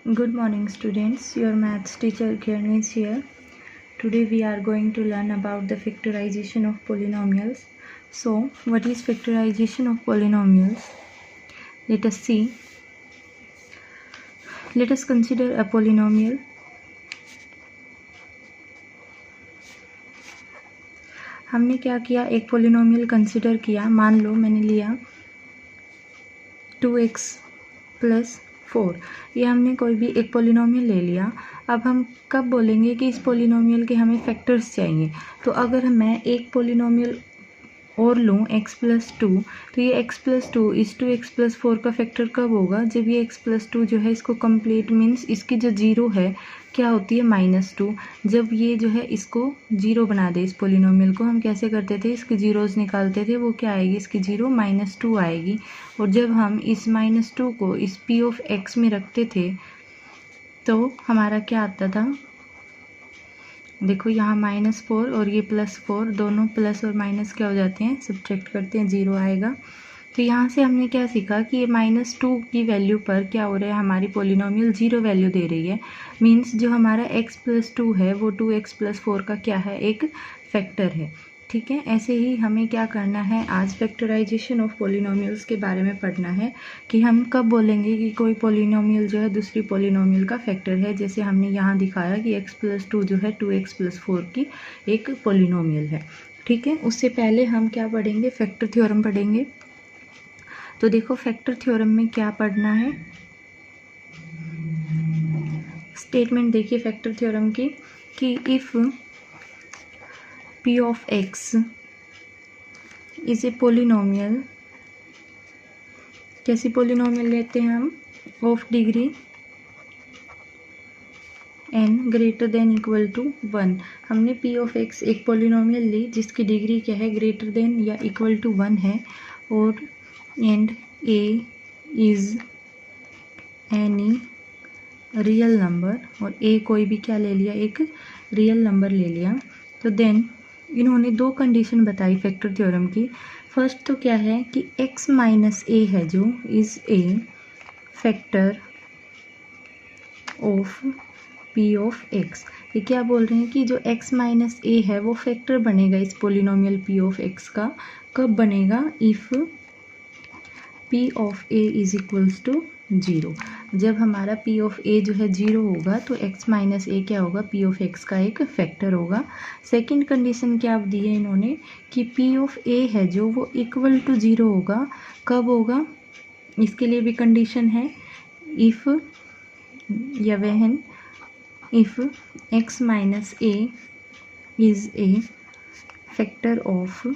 Good morning students, your maths teacher Kiran is here. Today we are going to learn about the factorization of polynomials. So what is factorization of polynomials? Let us see. Let us consider a polynomial. हमने क्या किया, एक polynomial consider किया. मान लो मैंने लिया 2x + 4. ये हमने कोई भी एक पोलिनोमियल ले लिया. अब हम कब बोलेंगे कि इस पोलिनोमियल के हमें फैक्टर्स चाहिए. तो अगर मैं एक पोलिनोमियल और लूँ x + 2, तो ये x + 2 इस 2x + 4 का फैक्टर कब होगा, जब ये x + 2 जो है इसको कंप्लीट मीन्स इसकी जो जीरो है क्या होती है -2. जब ये जो है इसको जीरो बना दे, इस पोलिनोमियल को हम कैसे करते थे, इसके जीरोज़ निकालते थे, वो क्या आएगी, इसकी जीरो -2 आएगी. और जब हम इस -2 को इस p(x) में रखते थे तो हमारा क्या आता था, देखो यहाँ -4 और ये +4, दोनों प्लस और माइनस क्या हो जाते हैं, सब्ट्रैक्ट करते हैं, ज़ीरो आएगा. तो यहाँ से हमने क्या सीखा कि ये -2 की वैल्यू पर क्या हो रहा है, हमारी पोलिनोमियल ज़ीरो वैल्यू दे रही है. मीन्स जो हमारा x + 2 है वो 2x + 4 का क्या है, एक फैक्टर है. ठीक है. ऐसे ही हमें क्या करना है, आज फैक्टराइजेशन ऑफ पोलिनोमियल्स के बारे में पढ़ना है कि हम कब बोलेंगे कि कोई पोलिनोमियल जो है दूसरी पोलिनोमियल का फैक्टर है. जैसे हमने यहाँ दिखाया कि x + 2 जो है 2x + 4 की एक पोलिनोमियल है. ठीक है. उससे पहले हम क्या पढ़ेंगे, फैक्टर थ्योरम पढ़ेंगे. तो देखो फैक्टर थ्योरम में क्या पढ़ना है, स्टेटमेंट देखिए फैक्टर थ्योरम की कि if p of x is a polynomial, कैसी पोलिनोमियल लेते हैं हम, of degree n greater than equal to 1. हमने p of x एक पोलिनोमियल ली जिसकी डिग्री क्या है, ग्रेटर देन या इक्वल टू 1 है. और and a is any real number, और a कोई भी क्या ले लिया, एक रियल नंबर ले लिया. तो देन इन्होंने दो कंडीशन बताई फैक्टर थ्योरम की. फर्स्ट तो क्या है कि x - a है जो is a factor of p of x. ये क्या बोल रहे हैं कि जो x - a है वो फैक्टर बनेगा इस पोलिनोमियल p of x का. कब बनेगा, if p of a is equals to 0. जब हमारा p of a जो है 0 होगा तो x - a क्या होगा, p of x का एक फैक्टर होगा. सेकंड कंडीशन क्या दी है इन्होंने कि p of a है जो वो इक्वल टू 0 होगा. कब होगा, इसके लिए भी कंडीशन है, इफ़ या when if x - a is a factor of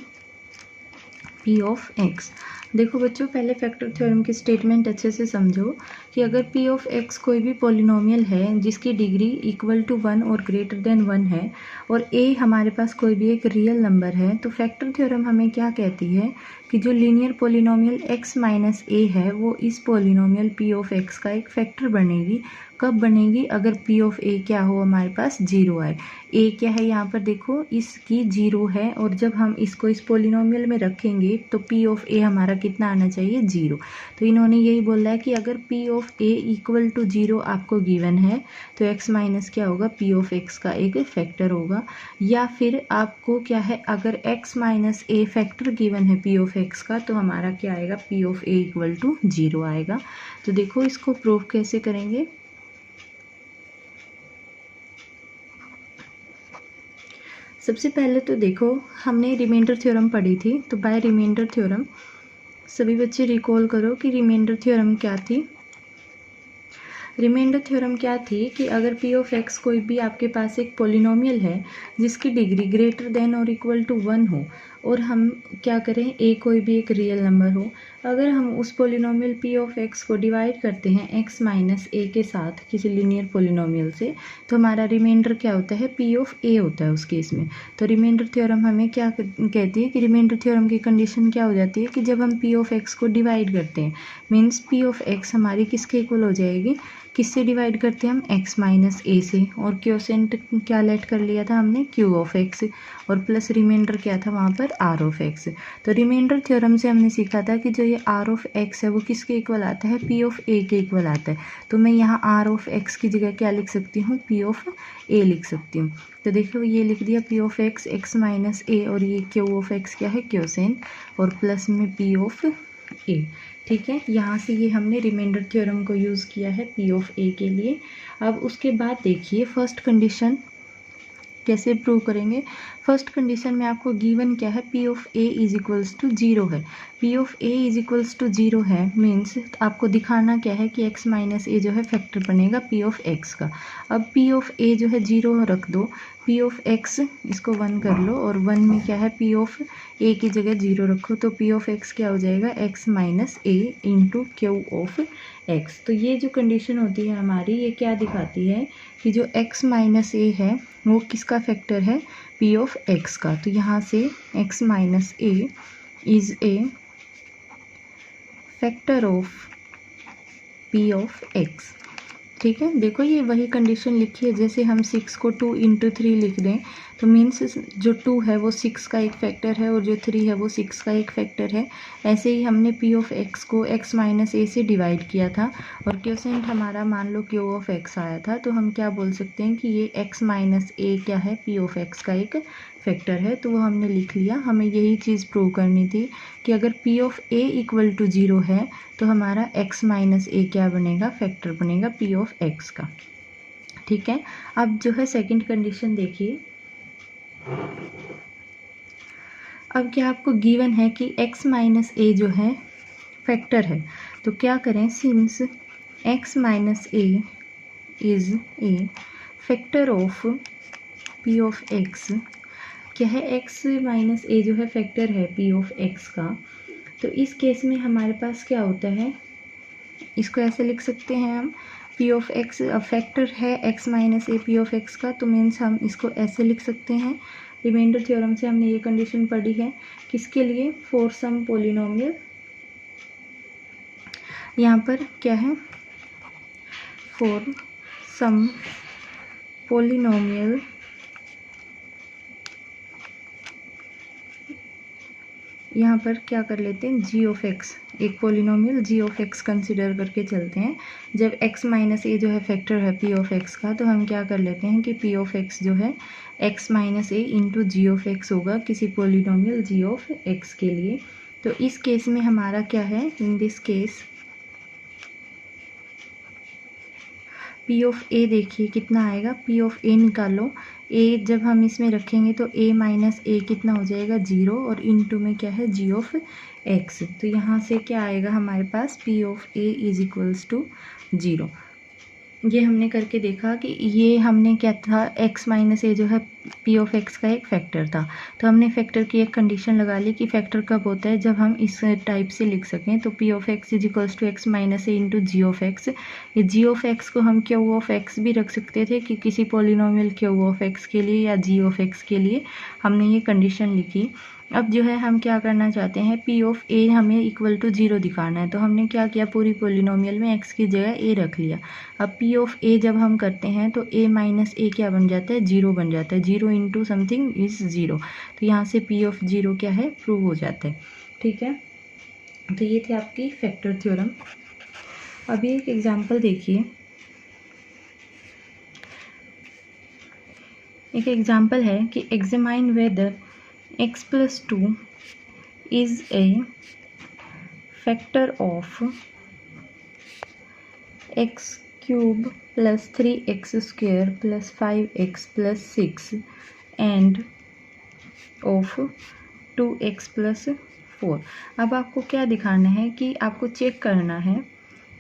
p of x. देखो बच्चों, पहले फैक्टर थ्योरम की स्टेटमेंट अच्छे से समझो कि अगर p of x कोई भी पोलिनोमियल है जिसकी डिग्री इक्वल टू 1 और ग्रेटर देन 1 है और a हमारे पास कोई भी एक रियल नंबर है, तो फैक्टर थ्योरम हमें क्या कहती है कि जो लीनियर पोलिनोमियल x - a है वो इस पोलिनोमियल p of x का एक फैक्टर बनेगी. कब बनेगी, अगर p of a क्या हो, हमारे पास 0 आए. a क्या है यहाँ पर देखो, इसकी 0 है, और जब हम इसको इस पोलिनोमियल में रखेंगे तो p of a हमारा कितना आना चाहिए, 0. तो इन्होंने यही बोला है कि अगर p of a equal to 0 आपको गिवन है तो x माइनस क्या होगा, p of x का एक फैक्टर होगा. या फिर आपको क्या है, अगर x - a फैक्टर गिवन है p of x का तो हमारा क्या आएगा, p of a equal to 0 आएगा. तो देखो इसको प्रूफ कैसे करेंगे. सबसे पहले तो देखो हमने रिमाइंडर थ्योरम पढ़ी थी, तो बाय रिमाइंडर थ्योरम सभी बच्चे रिकॉल करो कि रिमाइंडर थ्योरम क्या थी. रिमाइंडर थ्योरम क्या थी कि अगर p of x कोई भी आपके पास एक पोलिनोमियल है जिसकी डिग्री ग्रेटर देन और इक्वल टू 1 हो और हम क्या करें, a कोई भी एक रियल नंबर हो, अगर हम उस पोलिनोमियल p of x को डिवाइड करते हैं x - a के साथ किसी लीनियर पोलिनोमियल से, तो हमारा रिमाइंडर क्या होता है, p of a होता है उस केस में. तो रिमाइंडर थ्योरम हमें क्या कहती है कि रिमाइंडर थ्योरम की कंडीशन क्या हो जाती है कि जब हम p of x को डिवाइड करते हैं मीन्स p of x हमारी किसके इक्वल हो जाएगी, किससे डिवाइड करते हैं हम, x - a से, और क्योसेंट क्या लेट कर लिया था हमने, q of x, और प्लस रिमाइंडर क्या था वहाँ पर फैक्टर आर ऑफ एक्स। तो रिमाइंडर थ्योरम से हमने सीखा था कि जो ये आर ऑफ एक्स है वो किसके इक्वल आता है, पी ऑफ ए के इक्वल आता है। तो मैं यहाँ आर ऑफ एक्स की जगह क्या लिख सकती हूँ, पी ऑफ ए लिख सकती हूँ। तो देखो ये लिख दिया P of x x minus a, और ये क्यू ऑफ एक्स क्या है, क्योसेन, और प्लस में पी ऑफ ए। ठीक है, यहाँ से ये हमने रिमाइंडर थ्योरम को यूज़ किया है पी ऑफ ए के लिए। अब उसके बाद देखिए फर्स्ट कंडीशन कैसे प्रूव करेंगे। फर्स्ट कंडीशन में आपको गिवन क्या है, P of A is equals to zero है। P of A is equals to zero है मीन्स आपको दिखाना क्या है कि एक्स माइनस ए जो है फैक्टर बनेगा पी ऑफ एक्स का। अब पी ऑफ ए जो है जीरो रख दो, पी ऑफ एक्स इसको 1 कर लो, और 1 में क्या है, पी ऑफ ए की जगह जीरो रखो, तो पी ऑफ एक्स क्या हो जाएगा, x minus A into Q of x. तो ये जो कंडीशन होती है हमारी, ये क्या दिखाती है कि जो x माइनस ए है वो किसका फैक्टर है, p ऑफ x का। तो यहाँ से x minus A is a factor of p of x। ठीक है, देखो ये वही कंडीशन लिखी है, जैसे हम 6 को 2 इंटू 3 लिख दें तो मीन्स जो 2 है वो 6 का एक फैक्टर है और जो 3 है वो 6 का एक फैक्टर है। ऐसे ही हमने पी ऑफ एक्स को x माइनस ए से डिवाइड किया था और क्वोशिएंट हमारा मान लो क्यू ऑफ एक्स आया था, तो हम क्या बोल सकते हैं कि ये x माइनस ए क्या है, पी ऑफ एक्स का एक फैक्टर है। तो वो हमने लिख लिया। हमें यही चीज़ प्रूव करनी थी कि अगर P of A equal to zero है तो हमारा x माइनस ए क्या बनेगा, फैक्टर बनेगा पी ऑफ एक्स का। ठीक है, अब जो है सेकंड कंडीशन देखिए। अब क्या आपको गिवन है कि x माइनस ए जो है फैक्टर है, तो क्या करें, since x minus A is a factor of p of x, क्या है, x माइनस ए जो है फैक्टर है p ऑफ x का। तो इस केस में हमारे पास क्या होता है, इसको ऐसे लिख सकते हैं हम, p ऑफ x फैक्टर है x minus A p of x का, तो मीन्स हम इसको ऐसे लिख सकते हैं। रिमाइंडर थ्योरम से हमने ये कंडीशन पढ़ी है किसके लिए, फॉर सम पोलिनोमियल, यहाँ पर क्या है, फॉर सम पोलिनोमियल यहाँ पर क्या कर लेते हैं, जी ऑफ एक्स, एक polynomial G of X consider करके चलते हैं। जब x माइनस ए जो है फैक्टर है p ऑफ x का, तो हम क्या कर लेते हैं कि p ऑफ x जो है x minus A into G of X होगा किसी पोलिनोमियल जी ऑफ x के लिए। तो इस केस में हमारा क्या है, in this case p of a देखिए कितना आएगा, p ऑफ a निकालो, a जब हम इसमें रखेंगे तो a माइनस ए कितना हो जाएगा, जीरो, और इनटू में क्या है, g ऑफ x। तो यहाँ से क्या आएगा हमारे पास, p of a is equals to zero. ये हमने करके देखा कि ये हमने क्या था, x माइनस ए जो है p ऑफ x का एक फैक्टर था। तो हमने फैक्टर की एक कंडीशन लगा ली कि फैक्टर कब होता है, जब हम इस टाइप से लिख सकें। तो p of x is equals to X minus A into G of X. ये जी ऑफ एक्स को हम क्यू ऑफ एक्स भी रख सकते थे कि किसी पोलिनोमियल क्यू ऑफ एक्स के लिए या जी ऑफ एक्स के लिए हमने ये कंडीशन लिखी। अब जो है हम क्या करना चाहते हैं, p ऑफ a हमें इक्वल टू जीरो दिखाना है, तो हमने क्या किया, पूरी पोलिनोमियल में x की जगह a रख लिया। अब p ऑफ a जब हम करते हैं तो a माइनस ए क्या बन जाता है, जीरो बन जाता है, zero into something is zero. तो यहाँ से p ऑफ जीरो क्या है, प्रूव हो जाता है। ठीक है, तो ये थी आपकी फैक्टर थ्योरम। अभी एक एग्जाम्पल देखिए, एक एग्जाम्पल है कि examine weather x plus 2 is a factor of x cube plus 3x square plus 5x plus 6 and of 2x plus 4। अब आपको क्या दिखाना है कि आपको चेक करना है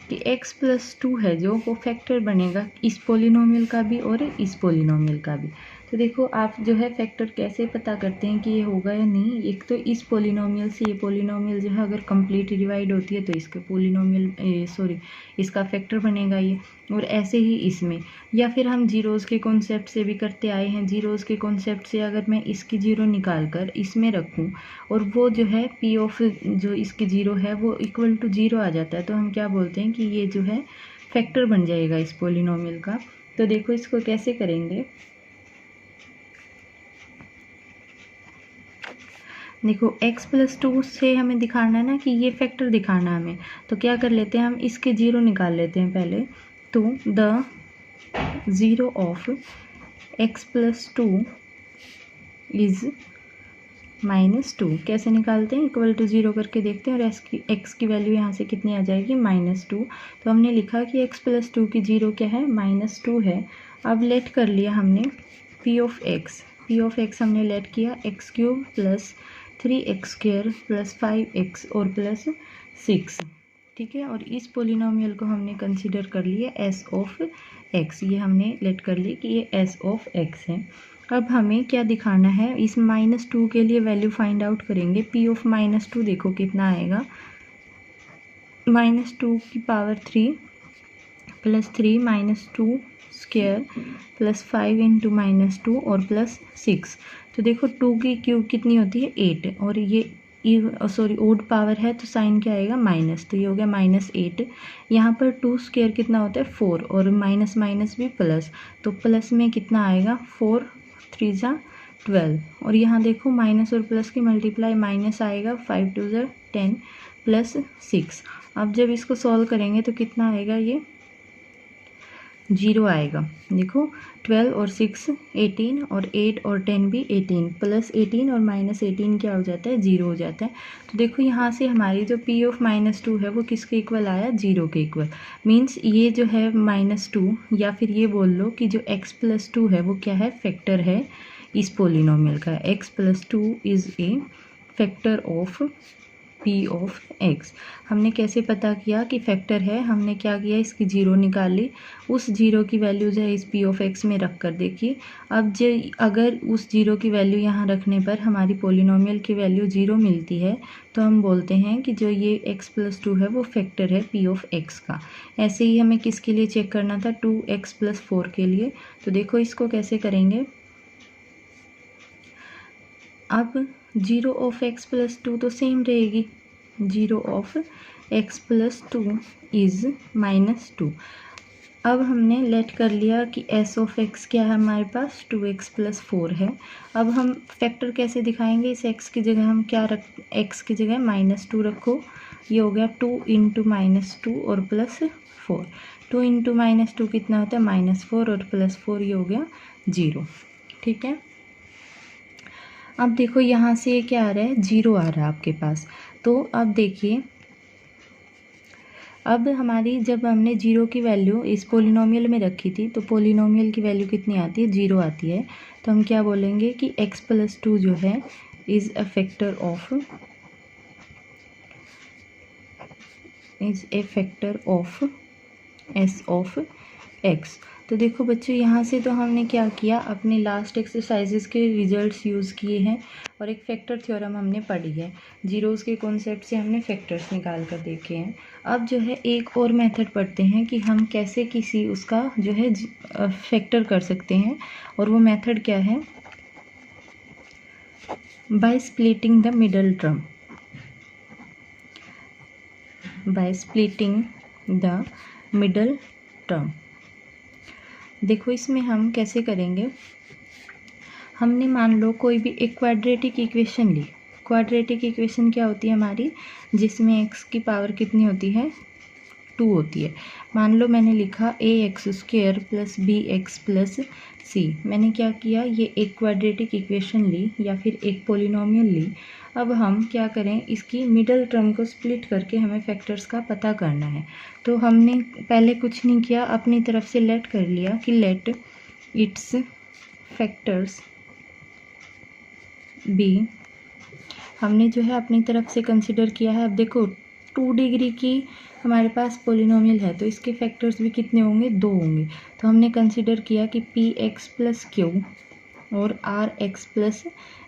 कि x plus 2 है जो वो फैक्टर बनेगा इस पोलिनोमियल का भी और इस पोलिनोमियल का भी। तो देखो आप जो है फैक्टर कैसे पता करते हैं कि ये होगा या नहीं। एक तो इस पोलिनोमियल से ये पोलिनोमियल जो है अगर कंप्लीट डिवाइड होती है तो इसके पोलिनोमियल इसका फैक्टर बनेगा ये, और ऐसे ही इसमें। या फिर हम जीरोज़ के कॉन्सेप्ट से भी करते आए हैं। जीरोज़ के कॉन्सेप्ट से अगर मैं इसकी जीरो निकाल कर इसमें रखूं और वो जो है पी ऑफ जो इसकी जीरो है वो इक्वल टू जीरो आ जाता है, तो हम क्या बोलते हैं कि ये जो है फैक्टर बन जाएगा इस पोलिनोमियल का। तो देखो इसको कैसे करेंगे। देखो x प्लस 2 से हमें दिखाना है ना कि ये फैक्टर दिखाना है हमें, तो क्या कर लेते हैं हम इसके ज़ीरो निकाल लेते हैं पहले। तो the zero of x plus 2 is -2। कैसे निकालते हैं, इक्वल टू ज़ीरो करके देखते हैं, और x की वैल्यू यहाँ से कितनी आ जाएगी -2। तो हमने लिखा कि x प्लस 2 की ज़ीरो क्या है, -2 है। अब लेट कर लिया हमने p ऑफ x हमने लेट किया x³ plus 3x² plus 5x और प्लस 6, ठीक है। और इस पोलिनोमियल को हमने कंसिडर कर लिया s ऑफ x, ये हमने लेट कर ली कि ये s ऑफ x है। अब हमें क्या दिखाना है, इस -2 के लिए वैल्यू फाइंड आउट करेंगे। p ऑफ -2 देखो कितना आएगा, -2 की power 3 plus 3 -2 square plus 5 into -2 और प्लस 6। तो देखो 2 की क्यूब कितनी होती है 8, और ये ओड पावर है तो साइन क्या आएगा माइनस, तो ये हो गया -8। यहाँ पर 2 स्क्वायर कितना होता है 4, और माइनस माइनस भी प्लस, तो प्लस में कितना आएगा 4 3 × 12, और यहाँ देखो माइनस और प्लस की मल्टीप्लाई माइनस आएगा 5 2 × 10 प्लस 6। अब जब इसको सॉल्व करेंगे तो कितना आएगा, ये 0 आएगा। देखो 12 और 6 18, और 8 और 10 भी 18, प्लस 18 और -18 क्या हो जाता है 0 हो जाता है। तो देखो यहाँ से हमारी जो p ऑफ -2 है वो किसके इक्वल आया, 0 के इक्वल। मीन्स ये जो है -2, या फिर ये बोल लो कि जो x प्लस 2 है वो क्या है, फैक्टर है इस पोलिनोमियल का। x plus 2 is a factor of p of x। हमने कैसे पता किया कि फैक्टर है, हमने क्या किया, इसकी ज़ीरो निकाली, उस ज़ीरो की वैल्यू जो है इस p ऑफ x में रख कर देखिए। अब जो अगर उस ज़ीरो की वैल्यू यहाँ रखने पर हमारी पोलिनोमियल की वैल्यू 0 मिलती है, तो हम बोलते हैं कि जो ये x प्लस 2 है वो फैक्टर है p ऑफ x का। ऐसे ही हमें किसके लिए चेक करना था, 2x प्लस 4 के लिए। तो देखो इसको कैसे करेंगे, अब 0 ऑफ x प्लस 2 तो सेम रहेगी, 0 ऑफ x प्लस 2 इज़ -2। अब हमने लेट कर लिया कि s ऑफ x क्या है हमारे पास, 2x प्लस 4 है। अब हम फैक्टर कैसे दिखाएंगे, इस x की जगह हम क्या रख, x की जगह -2 रखो, ये हो गया 2 इंटू -2 और प्लस 4। 2 इंटू -2 कितना होता है -4, और प्लस 4 ये हो गया 0, ठीक है। अब देखो यहाँ से ये क्या आ रहा है, 0 आ रहा है आपके पास। तो अब देखिए, अब हमारी जब हमने 0 की वैल्यू इस पोलिनोमियल में रखी थी, तो पोलिनोमियल की वैल्यू कितनी आती है, 0 आती है। तो हम क्या बोलेंगे कि x प्लस 2 जो है is a factor of s of x। तो देखो बच्चों, यहाँ से तो हमने क्या किया, अपने लास्ट एक्सरसाइजेस के रिजल्ट्स यूज़ किए हैं, और एक फैक्टर थ्योरम हमने पढ़ी है, जीरोज़ के कॉन्सेप्ट से हमने फैक्टर्स निकाल कर देखे हैं। अब जो है एक और मेथड पढ़ते हैं कि हम कैसे किसी उसका जो है फैक्टर कर सकते हैं, और वो मेथड क्या है, by splitting the middle term. By splitting the middle term. देखो इसमें हम कैसे करेंगे, हमने मान लो कोई भी एक क्वाड्रेटिक इक्वेशन ली। क्वाड्रेटिक इक्वेशन क्या होती है हमारी, जिसमें x की पावर कितनी होती है, 2 होती है। मान लो मैंने लिखा ax² plus bx plus c। मैंने क्या किया, ये एक क्वाड्रेटिक इक्वेशन ली या फिर एक पोलिनोमियल ली। अब हम क्या करें, इसकी मिडल टर्म को स्प्लिट करके हमें फैक्टर्स का पता करना है। तो हमने पहले कुछ नहीं किया, अपनी तरफ से लेट कर लिया कि लेट इट्स फैक्टर्स बी, हमने जो है अपनी तरफ से कंसिडर किया है। अब देखो 2 डिग्री की हमारे पास पोलिनोमियल है, तो इसके फैक्टर्स भी कितने होंगे, 2 होंगे। तो हमने कंसिडर किया कि px प्लस q और rx प्लस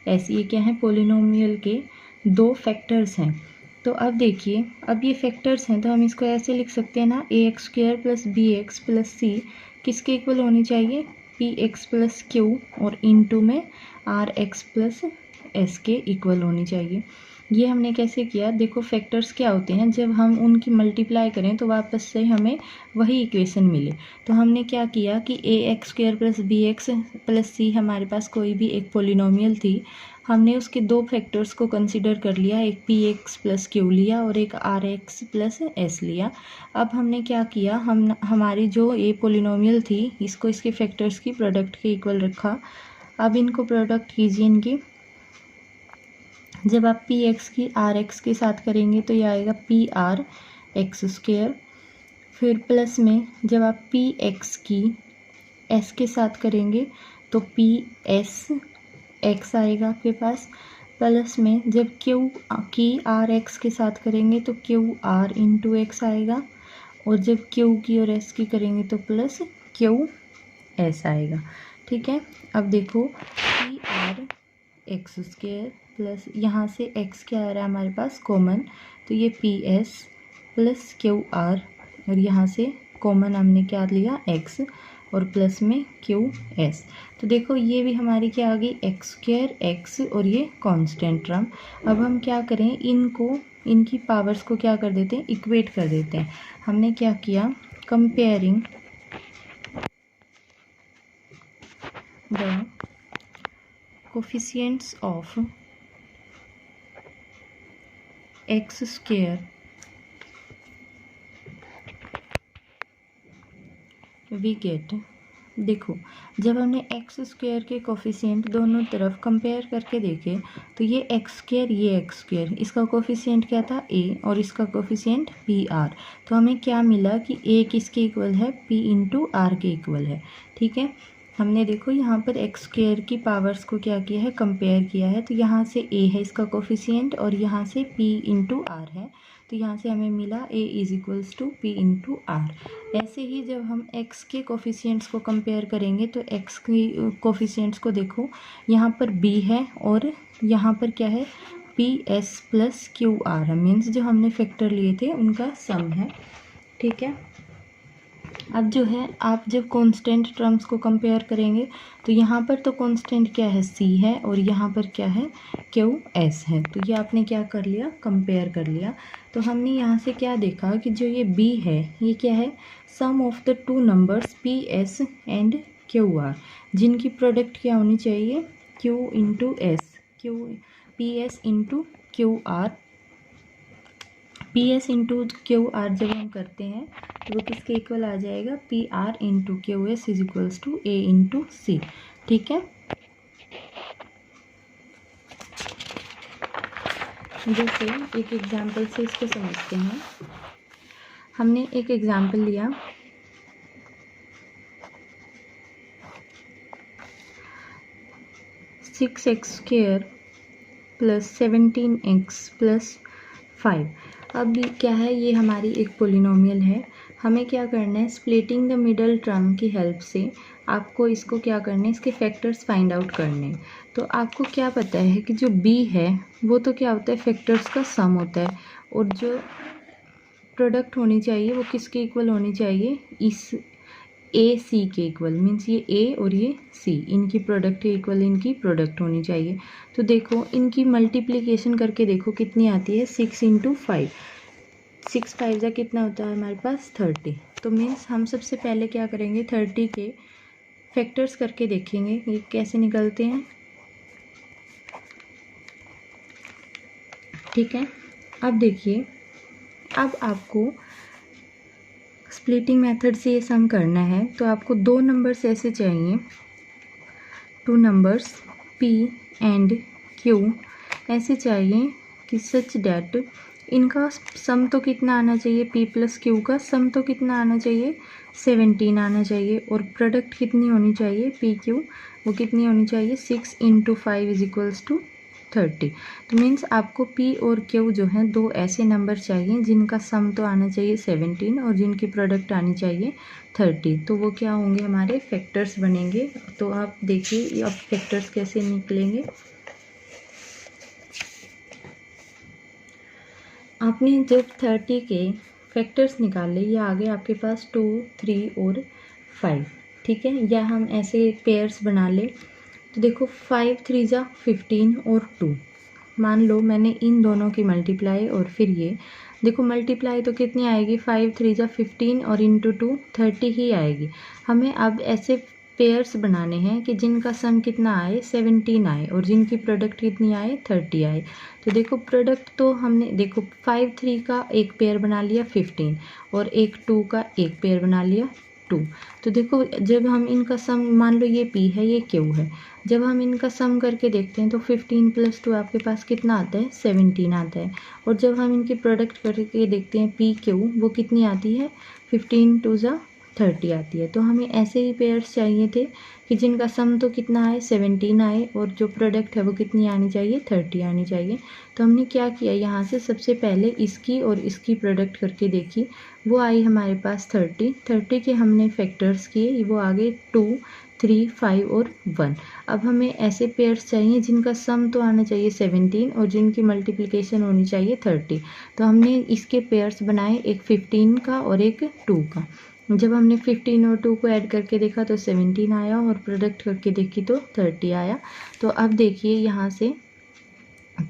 s, ये क्या है, पोलिनोमियल के 2 फैक्टर्स हैं। तो अब देखिए, अब ये फैक्टर्स हैं तो हम इसको ऐसे लिख सकते हैं ना, ax² plus bx plus c किसके इक्वल होनी चाहिए, px प्लस q और इनटू में rx प्लस s के इक्वल होनी चाहिए। ये हमने कैसे किया, देखो फैक्टर्स क्या होते हैं, जब हम उनकी मल्टीप्लाई करें तो वापस से हमें वही इक्वेशन मिले। तो हमने क्या किया कि ax² + bx + c हमारे पास कोई भी एक पोलिनोमियल थी, हमने उसके दो फैक्टर्स को कंसीडर कर लिया, एक px + q लिया और एक rx + s लिया। अब हमने क्या किया, हमारी जो ये पोलिनोमियल थी इसको इसके फैक्टर्स की प्रोडक्ट के इक्वल रखा। अब इनको प्रोडक्ट कीजिए इनकी, जब आप px की rx के साथ करेंगे तो ये आएगा prx², फिर प्लस में जब आप px की s के साथ करेंगे तो psx आएगा आपके पास, प्लस में जब q की rx के साथ करेंगे तो qr × x आएगा, और जब q की और s की करेंगे तो प्लस qs आएगा। ठीक है, अब देखो prx² प्लस यहाँ से x क्या आ रहा है हमारे पास कॉमन, तो ये ps + qr, और यहाँ से कॉमन हमने क्या लिया x, और प्लस में qs। तो देखो ये भी हमारी क्या आ गई x² x, और ये कांस्टेंट टर्म। अब हम क्या करें, इनकी पावर्स को क्या कर देते हैं, इक्वेट कर देते हैं। हमने क्या किया, comparing the coefficients of x² we get, देखो जब हमने x² के कोफिशिएंट दोनों तरफ कंपेयर करके देखे तो ये x², ये x², इसका कोफिशिएंट क्या था a और इसका कोफिशिएंट pr, तो हमें क्या मिला कि a किसके इक्वल है, p × r के इक्वल है। ठीक है, हमने देखो यहाँ पर x² की पावर्स को क्या किया है, कंपेयर किया है, तो यहाँ से a है इसका कोफिशिएंट और यहाँ से p × r है, तो यहाँ से हमें मिला a = p × r। ऐसे ही जब हम x के कोफिशिएंट्स को कंपेयर करेंगे तो x की कोफिशिएंट्स को देखो, यहाँ पर b है और यहाँ पर क्या है, ps + qr है, मीन्स जो हमने फैक्टर लिए थे उनका सम है। ठीक है, अब जो है आप जब कांस्टेंट टर्म्स को कंपेयर करेंगे तो यहाँ पर तो कांस्टेंट क्या है, c है, और यहाँ पर क्या है, qs है, तो ये आपने क्या कर लिया, कंपेयर कर लिया। तो हमने यहाँ से क्या देखा कि जो ये b है ये क्या है, sum of the two numbers ps and qr, जिनकी प्रोडक्ट क्या होनी चाहिए, q × s, ps × qr, ps × qr जब हम करते हैं तो वो किसके इक्वल आ जाएगा, pr × qs = a × c। ठीक है, जैसे एक एग्जाम्पल से इसको समझते हैं। हमने एक एग्जाम्पल लिया, (6x² + 17x + 5). अब क्या है, ये हमारी एक पोलिनोमियल है, हमें क्या करना है, स्प्लिटिंग द मिडल टर्म की हेल्प से आपको इसको क्या करना है, इसके फैक्टर्स फाइंड आउट करने हैं। तो आपको क्या पता है कि जो b है वो तो क्या होता है, फैक्टर्स का सम होता है, और जो प्रोडक्ट होनी चाहिए वो किसके इक्वल होनी चाहिए, इस a c के इक्वल, मीन्स ये a और ये c, इनकी प्रोडक्ट के इक्वल इनकी प्रोडक्ट होनी चाहिए। तो देखो इनकी मल्टीप्लिकेशन करके देखो कितनी आती है, 6 × 5, 6 5 जा कितना होता है हमारे पास 30। तो मीन्स हम सबसे पहले क्या करेंगे, 30 के फैक्टर्स करके देखेंगे ये कैसे निकलते हैं। ठीक है, अब देखिए, अब आपको स्प्लिटिंग मेथड से ये सम करना है, तो आपको दो नंबर्स ऐसे चाहिए, two numbers p and q ऐसे चाहिए कि सच डैट इनका सम तो कितना आना चाहिए, p + q का सम तो कितना आना चाहिए, 17 आना चाहिए, और प्रोडक्ट कितनी होनी चाहिए, p q वो कितनी होनी चाहिए, 6 × 5 = 30। तो मीन्स आपको p और q जो हैं दो ऐसे नंबर चाहिए जिनका सम तो आना चाहिए 17 और जिनकी प्रोडक्ट आनी चाहिए 30। तो वो क्या होंगे, हमारे फैक्टर्स बनेंगे। तो आप देखिए अब फैक्टर्स कैसे निकलेंगे। आपने जब 30 के फैक्टर्स निकाले, ये आ गए आपके पास 2 3 और 5। ठीक है, या हम ऐसे पेयर्स बना ले, तो देखो 5 3 जा 15 और 2, मान लो मैंने इन दोनों की मल्टीप्लाई और फिर ये देखो मल्टीप्लाई तो कितनी आएगी 5 3 जा 15 और इंटू 2 30 ही आएगी। हमें अब ऐसे पेयर्स बनाने हैं कि जिनका सम कितना आए 17 आए और जिनकी प्रोडक्ट कितनी आए 30 आए। तो देखो प्रोडक्ट तो हमने देखो 5 3 का एक पेयर बना लिया 15 और एक 2 का एक पेयर बना लिया 2। तो देखो जब हम इनका सम मान लो ये P है ये Q है, जब हम इनका सम करके देखते हैं तो 15 + 2 आपके पास कितना आता है 17 आता है। और जब हम इनकी प्रोडक्ट करके देखते हैं PQ वो कितनी आती है 15 2 जा 30 आती है। तो हमें ऐसे ही पेयर्स चाहिए थे कि जिनका सम तो कितना आए 17 आए और जो प्रोडक्ट है वो कितनी आनी चाहिए 30 आनी चाहिए। तो हमने क्या किया यहाँ से सबसे पहले इसकी और इसकी प्रोडक्ट करके देखी, वो आई हमारे पास 30 के हमने फैक्टर्स किए, वो आ गए 2 3 5 और 1। अब हमें ऐसे पेयर्स चाहिए जिनका सम तो आना चाहिए 17 और जिनकी मल्टीप्लिकेशन होनी चाहिए 30। तो हमने इसके पेयर्स बनाए, एक 15 का और एक 2 का। जब हमने 15 और 2 को ऐड करके देखा तो 17 आया और प्रोडक्ट करके देखी तो 30 आया। तो अब देखिए यहाँ से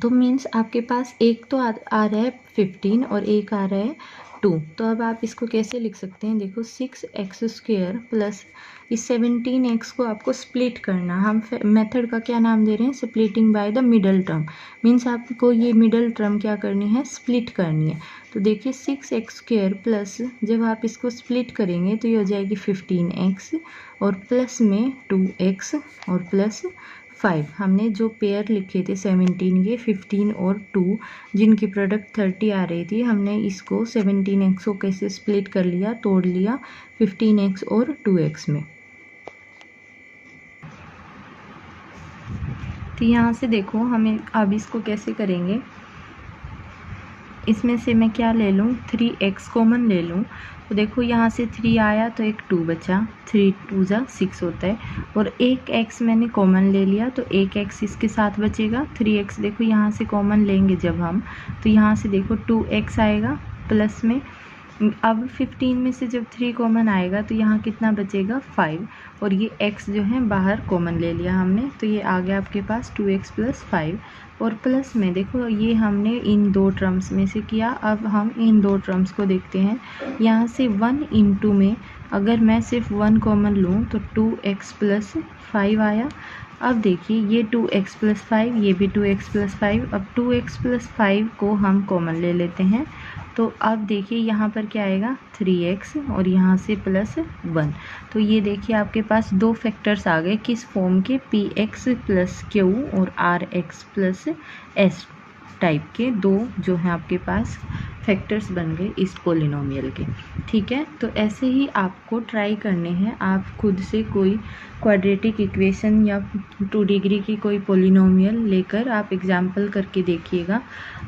तो मीन्स आपके पास एक तो आ रहा है 15 और एक आ रहा है 2। तो अब आप इसको कैसे लिख सकते हैं, देखो 6x² प्लस इस 17x को आपको स्प्लिट करना। हम मेथड का क्या नाम दे रहे हैं, splitting by the middle term. Means आपको ये मिडल टर्म क्या करनी है, स्प्लिट करनी है। तो देखिए 6x² प्लस जब आप इसको स्प्लिट करेंगे तो ये हो जाएगी 15x और प्लस में 2x और प्लस 5। हमने जो पेयर लिखे थे 17 के 15 और 2 जिनकी प्रोडक्ट 30 आ रही थी, हमने इसको 17x को कैसे स्प्लिट कर लिया, तोड़ लिया 15x और 2x में। तो यहाँ से देखो हमें अब इसको कैसे करेंगे, इसमें से मैं क्या ले लूँ 3x कॉमन ले लूँ। तो देखो यहाँ से 3 आया तो एक 2 बचा, 3 2 जा 6 होता है और एक x मैंने कॉमन ले लिया तो एक x इसके साथ बचेगा 3x। देखो यहाँ से कॉमन लेंगे जब हम तो यहाँ से देखो 2x आएगा प्लस में, अब 15 में से जब 3 कॉमन आएगा तो यहाँ कितना बचेगा 5 और ये x जो है बाहर कॉमन ले लिया हमने तो ये आ गया आपके पास 2x + 5 और प्लस में देखो ये हमने इन दो टर्म्स में से किया। अब हम इन दो टर्म्स को देखते हैं, यहाँ से 1 × में अगर मैं सिर्फ 1 कॉमन लूँ तो 2x + 5 आया। अब देखिए ये 2x + 5 ये भी 2x + 5, अब 2x + 5 को हम कॉमन ले लेते हैं तो अब देखिए यहाँ पर क्या आएगा 3x और यहाँ से +1। तो ये देखिए आपके पास दो फैक्टर्स आ गए किस फॉर्म के, px + q और rx + s टाइप के दो जो हैं आपके पास फैक्टर्स बन गए इस पोलिनोमियल के। ठीक है, तो ऐसे ही आपको ट्राई करने हैं, आप खुद से कोई क्वाड्रेटिक इक्वेशन या 2 डिग्री की कोई पोलिनोमियल लेकर आप एग्जाम्पल करके देखिएगा।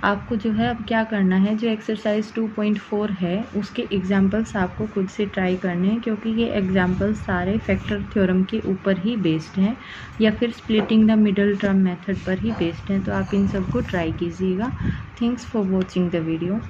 आपको जो है अब क्या करना है, जो एक्सरसाइज 2.4 है उसके एग्जाम्पल्स आपको खुद से ट्राई करने हैं क्योंकि ये एग्जाम्पल्स सारे फैक्टर थ्योरम के ऊपर ही बेस्ड हैं या फिर splitting the middle term method पर ही बेस्ड हैं। तो आप इन सबको ट्राई कीजिएगा। Thanks for watching the video.